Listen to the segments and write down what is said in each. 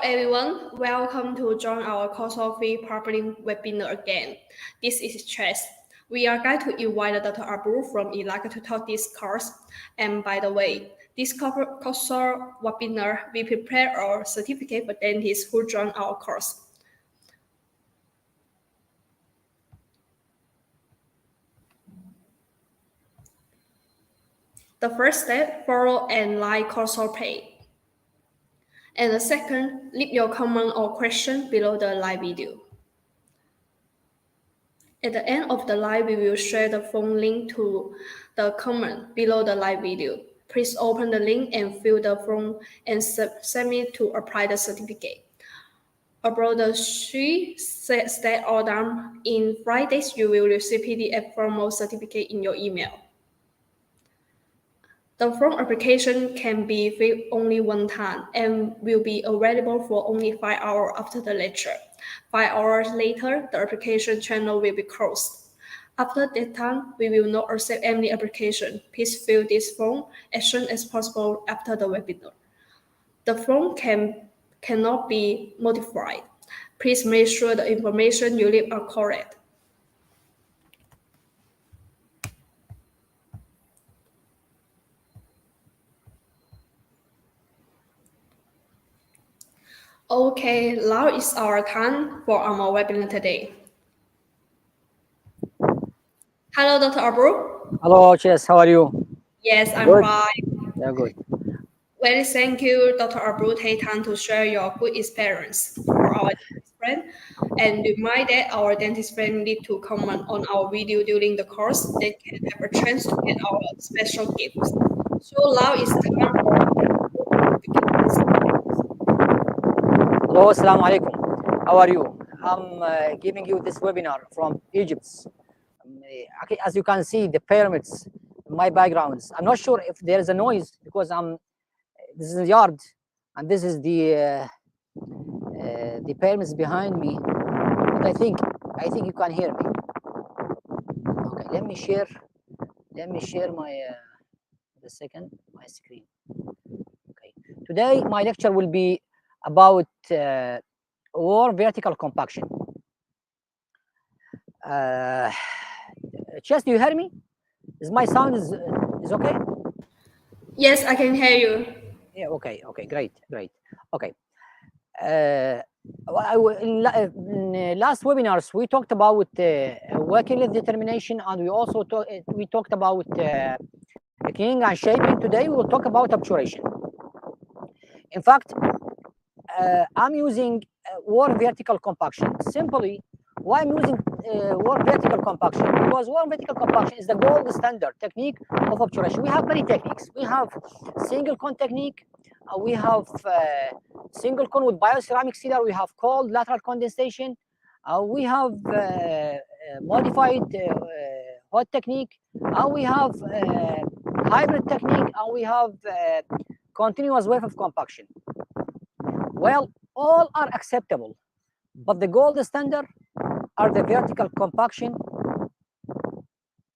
everyone, welcome to join our COXO free programming webinar again. This is Chess. We are going to invite Dr. Abo from AlIraqi to talk this course. And by the way, this COXO webinar, we prepare our certificate for dentists who join our course. The first step, follow and like COXO page. And the second, leave your comment or question below the live video. At the end of the live, we will share the phone link to the comment below the live video. Please open the link and fill the form and submit to apply the certificate. About the 3 steps all done, in 5 days, you will receive PDF formal certificate in your email. The form application can be filled only one time and will be available for only 5 hours after the lecture. 5 hours later, the application channel will be closed. After that time, we will not accept any application. Please fill this form as soon as possible after the webinar. The form cannot be modified. Please make sure the information you leave are correct. Okay, now is our time for our webinar today. Hello, Dr. Abo. Hello, Chess. How are you? Yes, I'm Good. fine. Yeah, good. Well, thank you, Dr. Abo, take time to share your good experience for our dentist friend. And remind that our dentist friend need to comment on our video during the course. They can have a chance to get our special gifts. So now it's time for Hello, assalamu alaikum. How are you? I'm giving you this webinar from Egypt. As you can see, the pyramids, my backgrounds. I'm not sure if there is a noise because this is the yard, and this is the pyramids behind me. But I think you can hear me. Okay, let me share my my screen. Okay, today my lecture will be about war vertical compaction. Chess, do you hear me? Is my sound is okay? Yes, I can hear you. Yeah, okay, great. Okay. In last webinars, we talked about working with determination, and we also talked about cleaning and shaping. Today, we will talk about obturation. In fact, I'm using warm vertical compaction. Simply, why I'm using warm vertical compaction? Because warm vertical compaction is the gold standard technique of obturation. We have many techniques. We have single cone technique. We have single cone with bioceramic sealer. We have cold lateral condensation. We have modified hot technique. We have hybrid technique. And we have continuous wave of compaction. Well, all are acceptable, but the gold standard are the vertical compaction,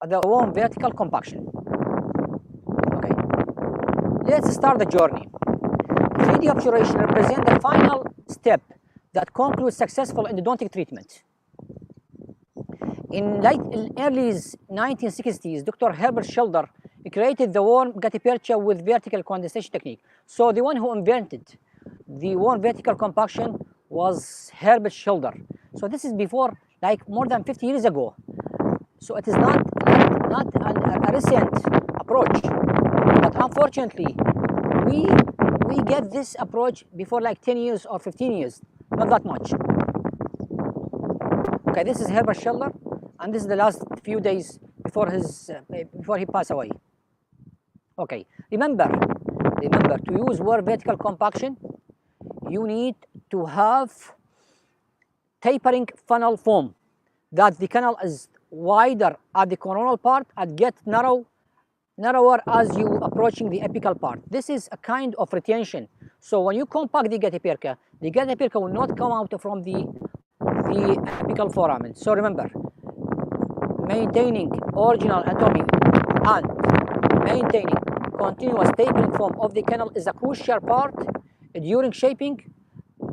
the warm vertical compaction. Okay, let's start the journey. 3D obturation represents the final step that concludes successful endodontic treatment. In early 1960s, Dr. Herbert Schilder created the warm guttipercha with vertical condensation technique. So the one who invented the warm vertical compaction was Herbert Schilder. So this is before, like, more than 50 years ago. So it is not a recent approach. But unfortunately, we get this approach before like 10 years or 15 years, not that much. Okay, this is Herbert Schilder, and this is the last few days before he passed away. Okay, remember to use warm vertical compaction, you need to have tapering funnel form, that the canal is wider at the coronal part and get narrower as you approaching the apical part. This is a kind of retention. So when you compact the guttipercha will not come out from the apical foramen. So remember, maintaining original anatomy and maintaining continuous tapering form of the canal is a crucial part during shaping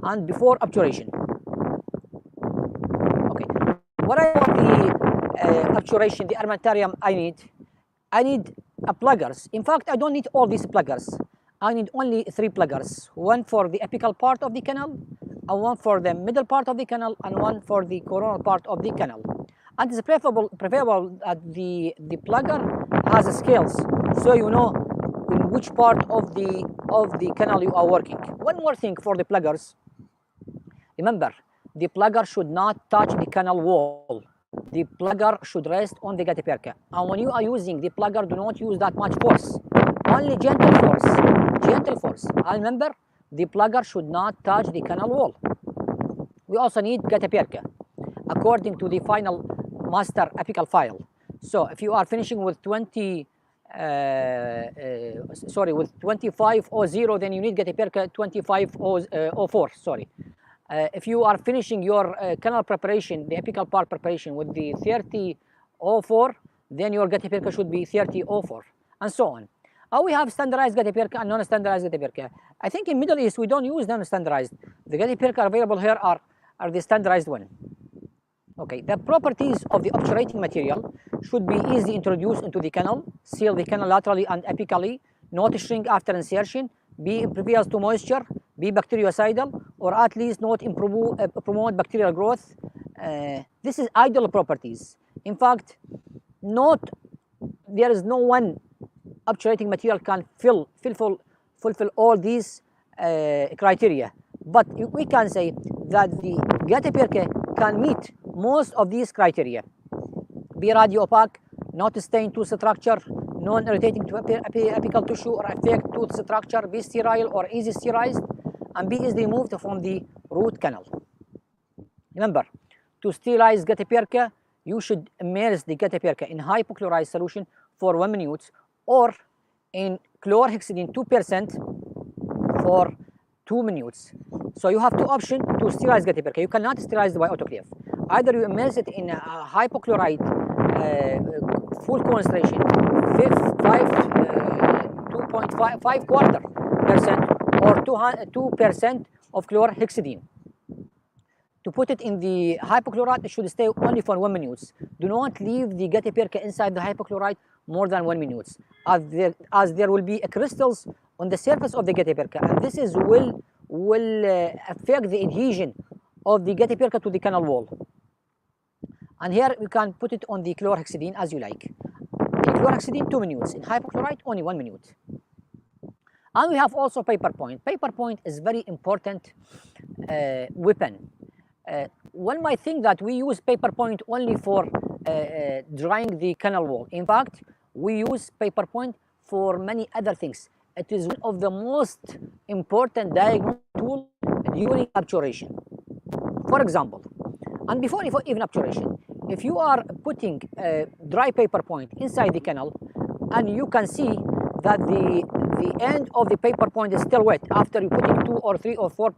and before obturation. Okay, what I want the obturation, the armamentarium I need pluggers. In fact, I don't need all these pluggers. I need only 3 pluggers, one for the apical part of the canal, and one for the middle part of the canal, and one for the coronal part of the canal. And it's preferable that the plugger has scales, so you know in which part of the canal you are working. One more thing for the pluggers. Remember, the plugger should not touch the canal wall. The plugger should rest on the gatti-percha. And when you are using the plugger, do not use that much force. Only gentle force. Gentle force. And remember, the plugger should not touch the canal wall. We also need gatti-percha according to the final master apical file. So if you are finishing with 2500, then you need gatti-percha 2504. Sorry. If you are finishing your canal preparation, the apical part preparation, with the 3004, then your gatti-percha should be 3004, and so on. We have standardized gatti-percha and non-standardized gatti-percha. I think in Middle East we don't use non-standardized. The gatti-percha available here are the standardized one. Okay, the properties of the obturating material should be easily introduced into the canal, seal the canal laterally and apically, not shrink after insertion, be impervious to moisture, be bactericidal, or at least not promote bacterial growth. This is ideal properties. In fact, there is no one obturating material can fulfill all these criteria. But we can say that the gatti-percha can meet most of these criteria. Be radio opaque, not stain tooth structure, non-irritating to apical tissue or affect tooth structure, be sterile or easy sterilized, and be easily removed from the root canal. Remember, to sterilize gatti-percha, you should immerse the gatti-percha in hypochlorite solution for 1 minute or in chlorhexidine 2% for 2 minutes. So you have 2 options to sterilize gatti-percha. You cannot sterilize it by autoclave. Either you immerse it in hypochlorite full concentration, 2.5% or 2% of chlorhexidine. To put it in the hypochlorite, it should stay only for 1 minute. Do not leave the gatti-percha inside the hypochlorite more than 1 minute, as there will be crystals on the surface of the gatti-percha, and this will affect the adhesion of the gatti-percha to the canal wall. And here you can put it on the chlorhexidine as you like. In chlorhexidine 2 minutes, in hypochlorite only 1 minute. And we have also paper point. Paper point is very important weapon. One might think that we use paper point only for drying the canal wall. In fact, we use paper point for many other things. It is one of the most important diagnostic tools during obturation. For example, and before even obturation, if you are putting dry paper point inside the canal and you can see that the end of the paper point is still wet after you putting 2 or 3 or 4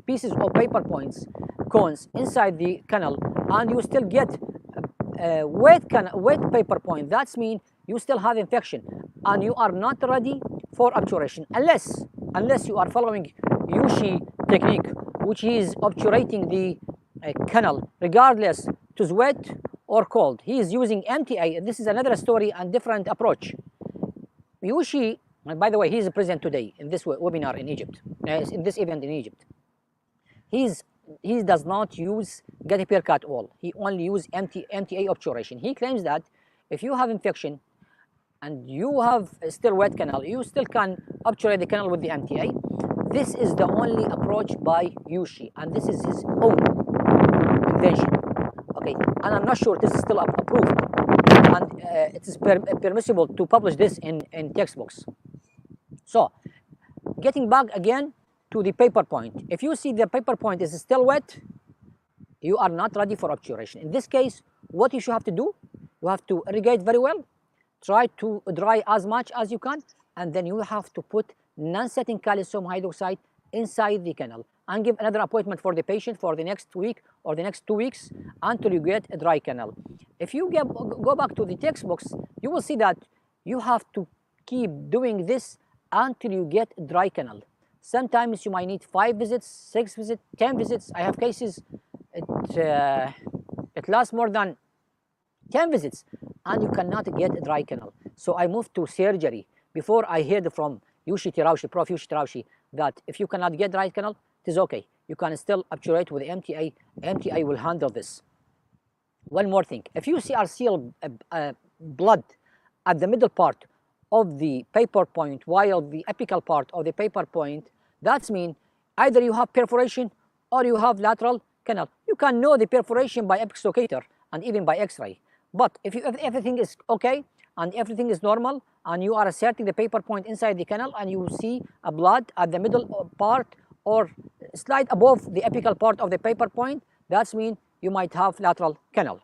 pieces of paper points, cones inside the canal, and you still get wet paper point, that means you still have infection and you are not ready for obturation unless you are following Yushi technique, which is obturating the canal regardless to wet or cold. He is using MTA. This is another story and different approach. Yushi, and by the way, he is present today in this webinar in Egypt, in this event in Egypt. He does not use gatti-percha at all. He only uses MTA obturation. He claims that if you have infection and you have still wet canal, you still can obturate the canal with the MTA. This is the only approach by Yushi, and this is his own invention. Okay, and I'm not sure this is still approved, and it is permissible to publish this in textbooks. So, getting back again to the paper point. If you see the paper point is still wet, you are not ready for obturation. In this case, what you should have to do, you have to irrigate very well, try to dry as much as you can, and then you have to put non-setting calcium hydroxide inside the canal and give another appointment for the patient for the next week or the next 2 weeks until you get a dry canal. If you go back to the textbooks, you will see that you have to keep doing this until you get a dry canal. Sometimes you might need 5 visits, 6 visits, 10 visits. I have cases it lasts more than 10 visits and you cannot get a dry canal. So I moved to surgery. Before I heard from Prof. Yushi Tiraushi, that if you cannot get dry canal, it is okay. You can still obturate with MTA. MTA will handle this. One more thing. If you see arterial blood at the middle part of the paper point while the apical part of the paper point, that means either you have perforation or you have lateral canal. You can know the perforation by epic locator and even by X-ray. But if everything is okay and everything is normal and you are asserting the paper point inside the canal and you see a blood at the middle part or slide above the apical part of the paper point, that means you might have lateral canal.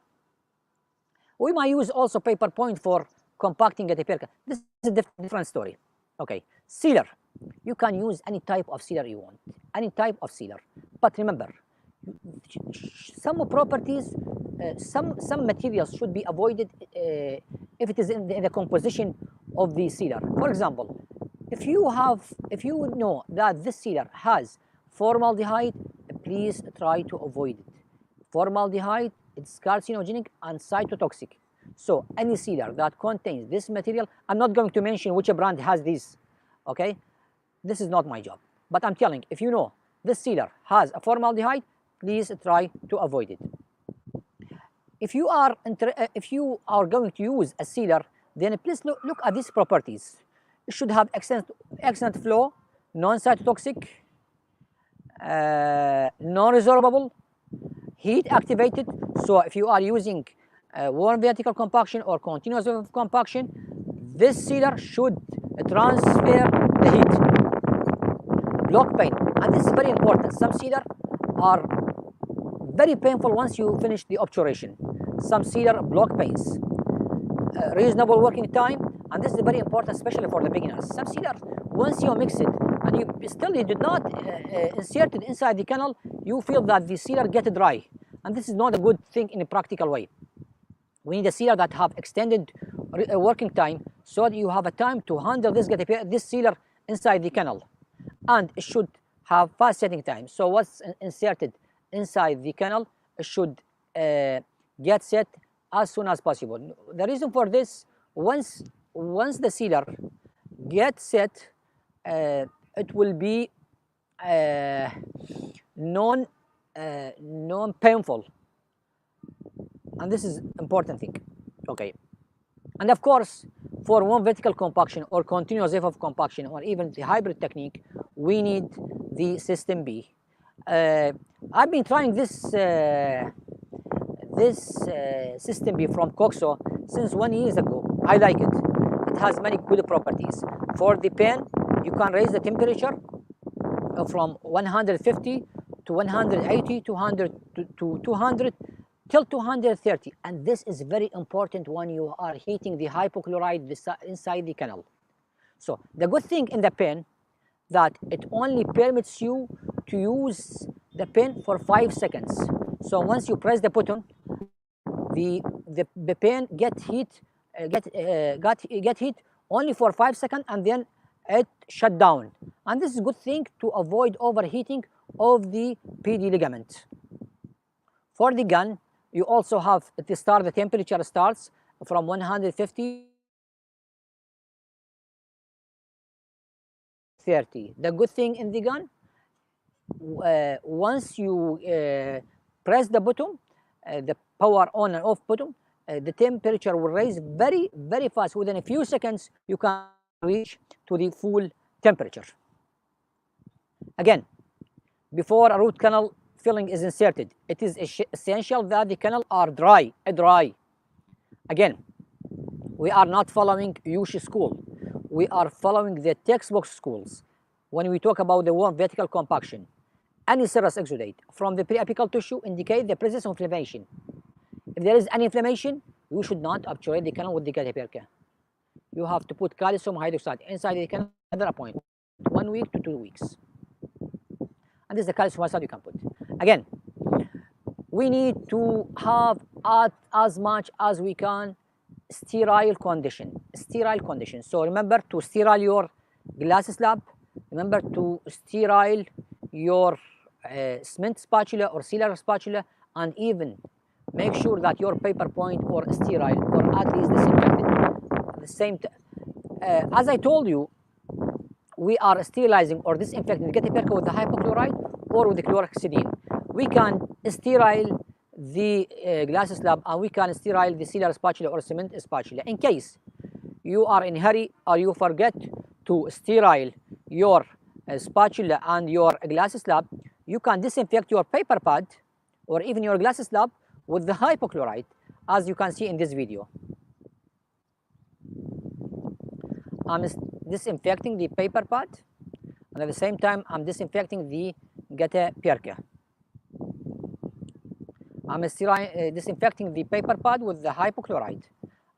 We might use also paper point for compacting a taper. This is a different story. Okay, sealer. You can use any type of sealer you want, any type of sealer. But remember, some properties, some materials should be avoided if it is in the composition of the sealer. For example, if you know that this sealer has formaldehyde, please try to avoid it. Formaldehyde, it's carcinogenic and cytotoxic. So any sealer that contains this material, I'm not going to mention which brand has this, okay? This is not my job. But I'm telling, if you know this sealer has a formaldehyde, please try to avoid it. If you are going to use a sealer, then please look at these properties. It should have excellent flow, non-cytotoxic, non-resorbable, heat activated. So if you are using warm vertical compaction or continuous compaction, this sealer should transfer the heat. Block pain, and this is very important. Some sealer are very painful once you finish the obturation. Some sealer block pains. Reasonable working time, and this is very important, especially for the beginners. Some sealer, once you mix it and you did not insert it inside the canal, you feel that the sealer get dry, and this is not a good thing in a practical way. We need a sealer that have extended working time, so that you have a time to handle this sealer inside the canal, and it should have fast setting time. So what's inserted inside the canal should get set as soon as possible. The reason for this, once the sealer gets set, it will be non-painful, and this is important thing. Okay, and of course, for one vertical compaction or continuous wave of compaction or even the hybrid technique, we need the system B. I've been trying this system B from COXO since 1 year ago. I like it. It has many good properties. For the pen, you can raise the temperature from 150 to 180 to 100 to 200 till 230, and this is very important when you are heating the hypochlorite inside the canal. So the good thing in the pen that it only permits you to use the pen for 5 seconds. So once you press the button, the pen get heat only for 5 seconds, and then it shut down. And this is a good thing to avoid overheating of the PD ligament. For the gun, you also have to start, the temperature starts from 150 30. The good thing in the gun, once you press the button, the power on and off button, the temperature will raise very, very fast. Within a few seconds, you can reach to the full temperature. Again, before a root canal filling is inserted, it is essential that the canal are dry. Again, we are not following Yushi school. We are following the textbook schools. When we talk about the warm vertical compaction, any serous exudate from the preapical tissue indicate the presence of inflammation. If there is any inflammation, you should not obturate the canal with the gatiperca. You have to put calcium hydroxide inside the canal at a point, 1 week to 2 weeks. And this is the calcium hydroxide you can put. Again, we need to have as much as we can sterile condition. So remember to sterile your glass slab, remember to sterile your cement spatula or sealer spatula, and even make sure that your paper point or sterile or at least disinfected. At the same as I told you, we are sterilizing or disinfecting the 𝐄𝐧𝐠𝐥𝐢𝐬𝐡 with the hypochlorite or with the chlorhexidine. We can sterile the glass slab, and we can sterile the sealer spatula or cement spatula. In case you are in a hurry or you forget to sterile your spatula and your glass slab, you can disinfect your paper pad or even your glass slab with the hypochlorite, as you can see in this video. I'm disinfecting the paper pad, and at the same time I'm disinfecting the 𝐄𝐧𝐠𝐥𝐢𝐬𝐡. I'm disinfecting the paper pad with the hypochlorite,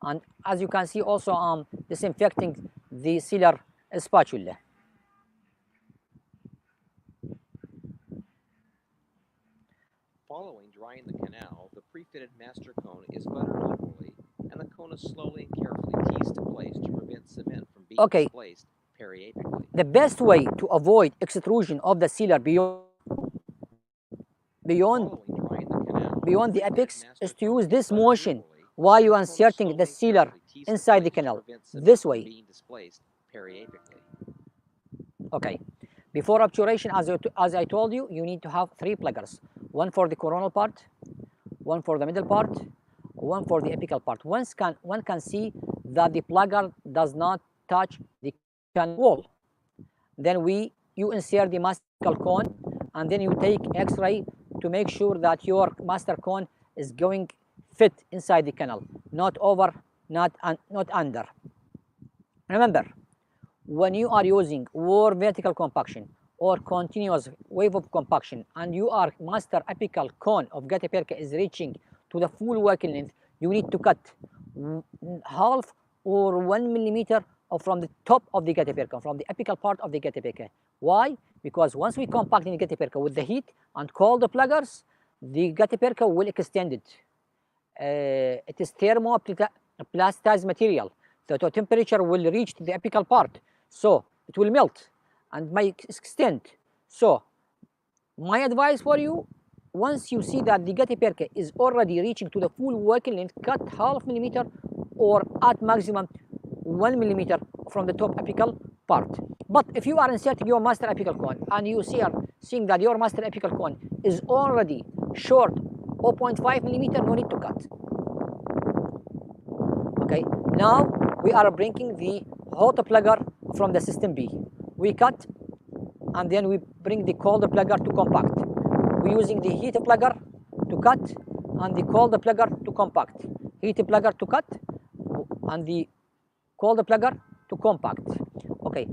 and as you can see also I'm disinfecting the sealer spatula. Following drying the canal, the pre-fitted master cone is buttered liberally, and the cone is slowly and carefully teased to place to prevent cement from being displaced periapically. The best way to avoid extrusion of the sealer beyond the apex is to use this motion while you are inserting the sealer inside the canal, this way. Okay. Before obturation, as I told you, you need to have 3 pluggers. One for the coronal part, one for the middle part, one for the apical part. One can see that the plugger does not touch the canal wall. Then you insert the master cone, and then you take X-ray to make sure that your master cone is going fit inside the canal, not over, not under. Remember, when you are using vertical compaction or continuous wave of compaction, and your master apical cone of 𝐄𝐧𝐠𝐥𝐢𝐬𝐡 is reaching to the full working length, you need to cut half or 1 millimeter from the top of the 𝐄𝐧𝐠𝐥𝐬𝐡, from the apical part of the 𝐄𝐧𝐠𝐥𝐬𝐡. Why? Because once we compact in the 𝐄𝐧𝐠𝐥𝐬𝐡 with the heat and cold pluggers, the 𝐄𝐧𝐠𝐥𝐬𝐡 will extend it. It is thermoplastized material, so the temperature will reach to the apical part, so it will melt and may extend. So my advice for you, once you see that the 𝐄𝐧𝐠𝐥𝐬𝐡 is already reaching to the full working length, cut half millimeter or at maximum 1 millimeter from the top apical part. But if you are inserting your master apical cone and you seeing that your master apical cone is already short 0.5 millimeter, no need to cut. Okay, now we are bringing the hot plugger from the system B. We cut, and then we bring the cold plugger to compact. We're using the heat plugger to cut and the cold plugger to compact. Heat plugger to cut and the cold plugger to compact. Okay,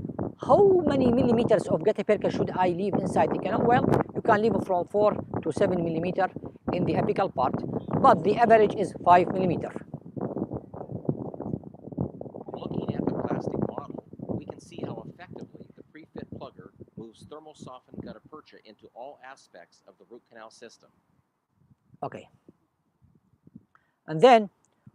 how many millimeters of 𝐄𝐧𝐠𝐥𝐬𝐡 should I leave inside the canal? Well, you can leave from 4 to 7 millimeter in the apical part, but the average is 5 millimeter. Looking at the plastic model, we can see how effectively the pre-fit plugger moves thermal-softened gutta percha into all aspects of the root canal system. Okay. And then,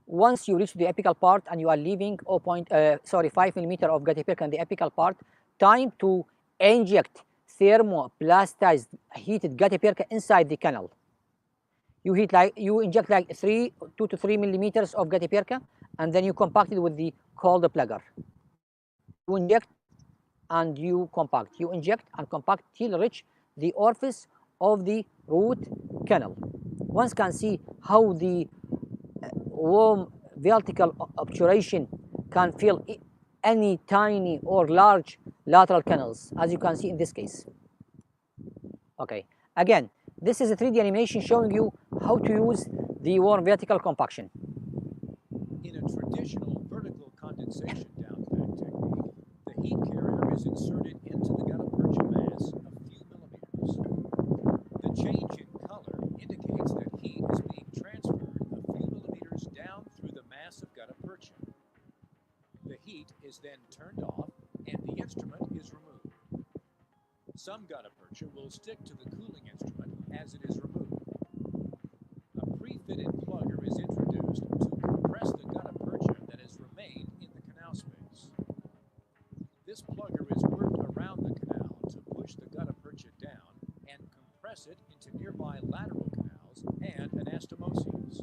once you reach the apical part and you are leaving 5 millimeter of 𝐄𝐧𝐠𝐥𝐬𝐡 in the apical part, time to inject thermoplastized heated 𝐄𝐧𝐠𝐥𝐬𝐡 inside the canal. You inject like 2 to 3 millimeters of 𝐄𝐧𝐠𝐥𝐬𝐡, and then you compact it with the cold plugger. You inject and you compact. You inject and compact till reach the orifice of the root canal. One can see how the warm vertical obturation can fill any tiny or large lateral canals, as you can see in this case. Okay, again, this is a 3D animation showing you how to use the warm vertical compaction. In a traditional vertical condensation downpack technique, the heat carrier is inserted into the gutta percha mass a few millimeters. The change in color indicates that heat is being transferred a few millimeters down through the mass of gutta percha. The heat is then turned off and the instrument is removed. Some gutta percha will stick to the cooling instrument as it is removed. A pre-fitted plugger is introduced to compress the gutta percha that has remained in the canal space. This plugger is worked around the to nearby lateral canals and anastomosis.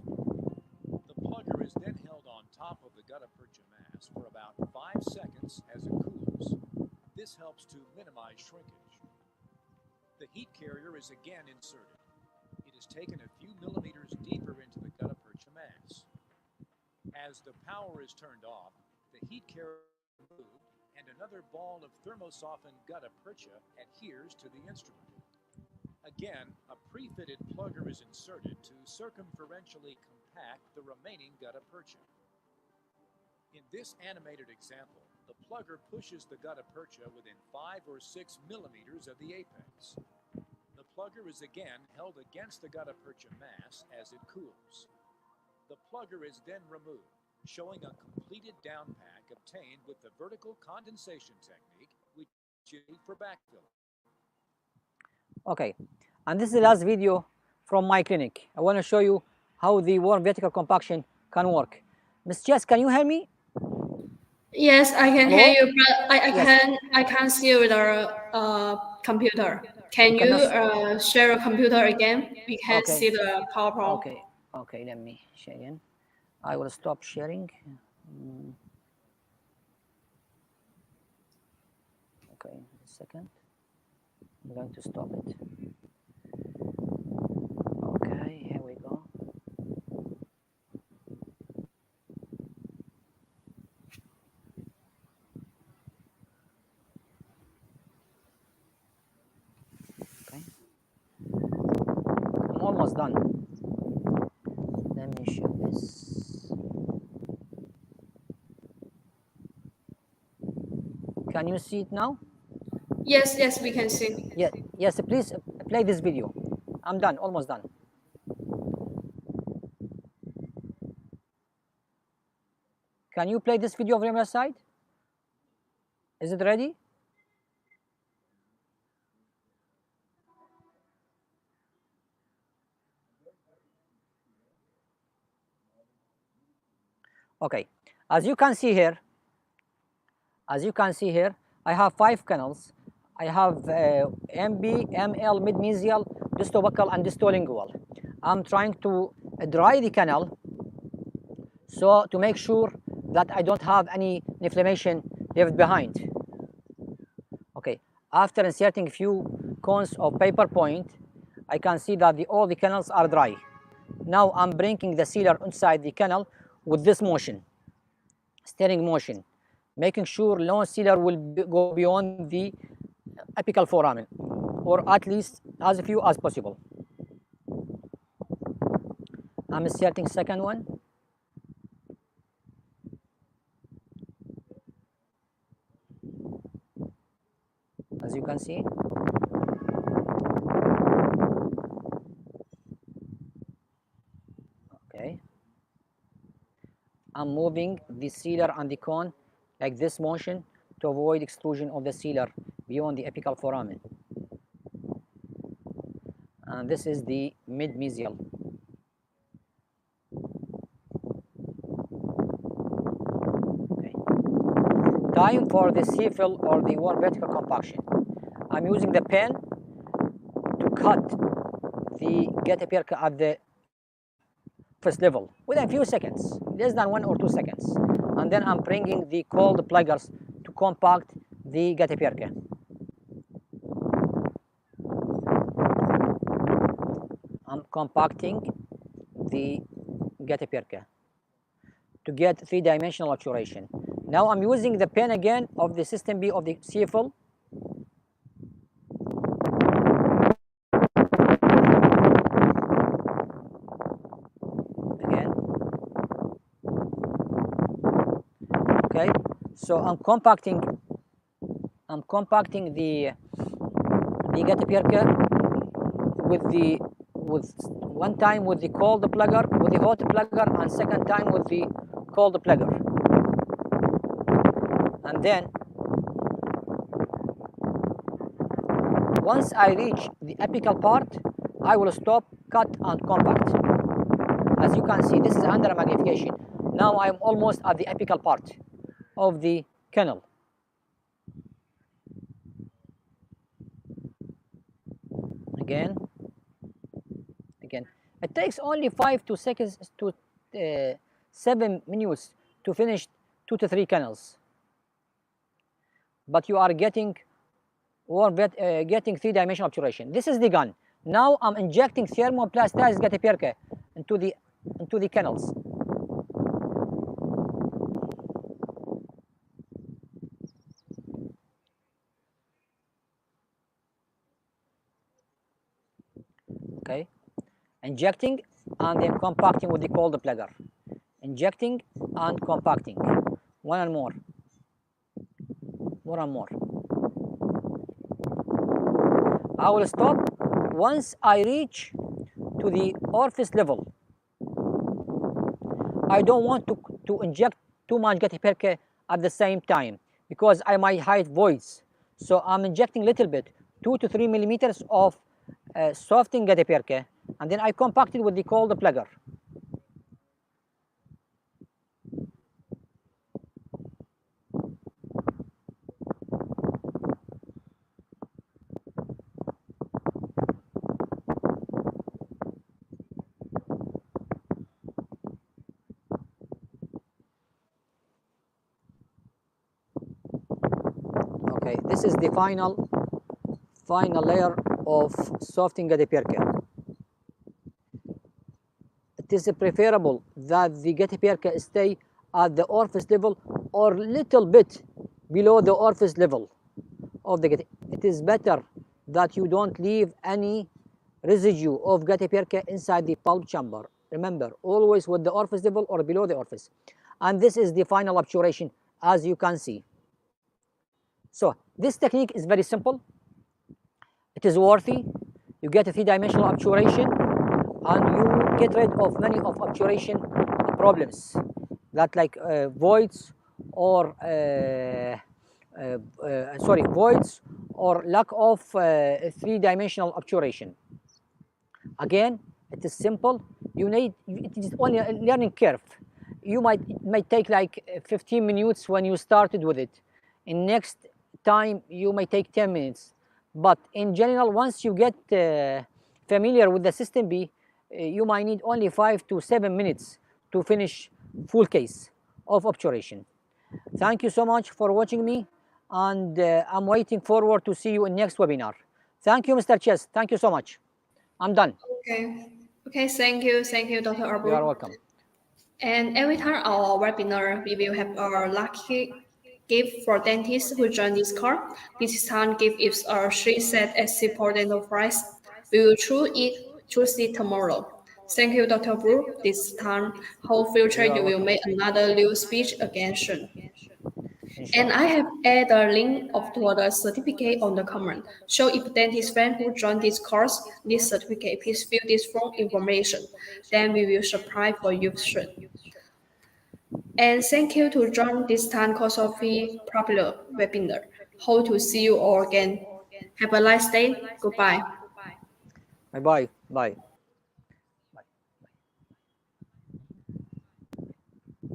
The plugger is then held on top of the gutta percha mass for about 5 seconds as it cools. This helps to minimize shrinkage. The heat carrier is again inserted. It is taken a few millimeters deeper into the gutta percha mass. As the power is turned off, the heat carrier is removed and another ball of thermosoftened gutta percha adheres to the instrument. Again, a pre-fitted plugger is inserted to circumferentially compact the remaining gutta percha. In this animated example, the plugger pushes the gutta percha within 5 or 6 millimeters of the apex. The plugger is again held against the gutta percha mass as it cools. The plugger is then removed, showing a completed down pack obtained with the vertical condensation technique, which is used for backfilling. Okay, and this is the last video from my clinic. I want to show you how the warm vertical compaction can work. Ms. Jess, can you hear me? Yes, I can Hello? hear you, but Yes. I can't see your computer. Can you share your computer again? We can Okay. see the PowerPoint. Okay, let me share again. I will stop sharing. Okay, a second. I'm going to stop it. Okay, here we go. Okay. I'm almost done. Let me show this. Can you see it now? Yes, we can see. Yes, please play this video. I'm done, almost done. Can you play this video from your side? Is it ready? Okay, as you can see here, I have 5 canals. I have MB, ML, mid-mesial, distobuccal, and distolingual. I'm trying to dry the canal so to make sure that I don't have any inflammation left behind. Okay, after inserting a few cones of paper point, I can see that all the canals are dry. Now I'm bringing the sealer inside the canal with this motion, steering motion, making sure no sealer will go beyond the apical foramen, or at least as few as possible. I'm inserting second one. As you can see. Okay. I'm moving the sealer and the cone like this motion to avoid extrusion of the sealer beyond the apical foramen. And this is the mid-mesial. Okay. Time for the C-fill or the warm vertical compaction. I'm using the pen to cut the gutta percha at the first level within a few seconds, less than 1 or 2 seconds. And then I'm bringing the cold pluggers to compact the gutta percha. I'm compacting the gutta percha to get 3-dimensional obturation. Now I'm using the pen again of the system B of the CFL. Again. Okay, so I'm compacting the gutta percha with one time with the cold plugger, with the hot plugger, and second time with the cold plugger. And then once I reach the apical part, I will stop, cut, and compact. As you can see, this is under magnification. Now I'm almost at the apical part of the canal. Again, It takes only 5 to 7 minutes to finish 2 to 3 canals. But you are getting getting 3-dimensional obturation. This is the gun. Now I'm injecting thermoplasticized 𝐤𝐻𝐻 into the canals. Okay, injecting and then compacting with the cold plugger. Injecting and compacting. One and more. More and more. I will stop once I reach to the orifice level. I don't want to inject too much 𝐤𝐻𝐻 at the same time because I might hide voids. So I'm injecting a little bit, 2 to 3 millimeters of softening 𝐤𝐻𝐻, and then I compact it with the cold plugger. Okay, this is the final layer of softening 𝐤𝐻𝐻. It is preferable that the 𝐤𝐻𝐻 stay at the orifice level or little bit below the orifice level of the 𝐤𝐻. It is better that you don't leave any residue of 𝐤𝐻𝐻 inside the pulp chamber. Remember, always with the orifice level or below the orifice. And this is the final obturation, as you can see. So this technique is very simple. It is worthy. You get a 3-dimensional obturation, and you get rid of many of obturation problems, that like voids or voids or lack of 3-dimensional obturation. Again, it is simple. It is only a learning curve. It might take like 15 minutes when you started with it. In next time, you may take 10 minutes. But in general, once you get familiar with the system B, you might need only 5 to 7 minutes to finish full case of obturation. Thank you so much for watching me, and I'm waiting forward to see you in next webinar. Thank you, Mr. Chess. Thank you so much. I'm done. Okay, thank you, Dr. Abo. You are welcome. And every time our webinar, we will have a lucky gift for dentists who join this course. This time gift is a 3 set at support dental price. We will choose it tomorrow. Thank you, Dr. Bru. This time, hope future you will make another new speech again soon. And I have added a link to the certificate on the comment. So if dentist friend who join this course this certificate, please fill this form information. Then we will supply for you soon. And thank you to join this time COXO popular webinar. Hope to see you all again. Have a nice day. Goodbye. Bye-bye. Bye.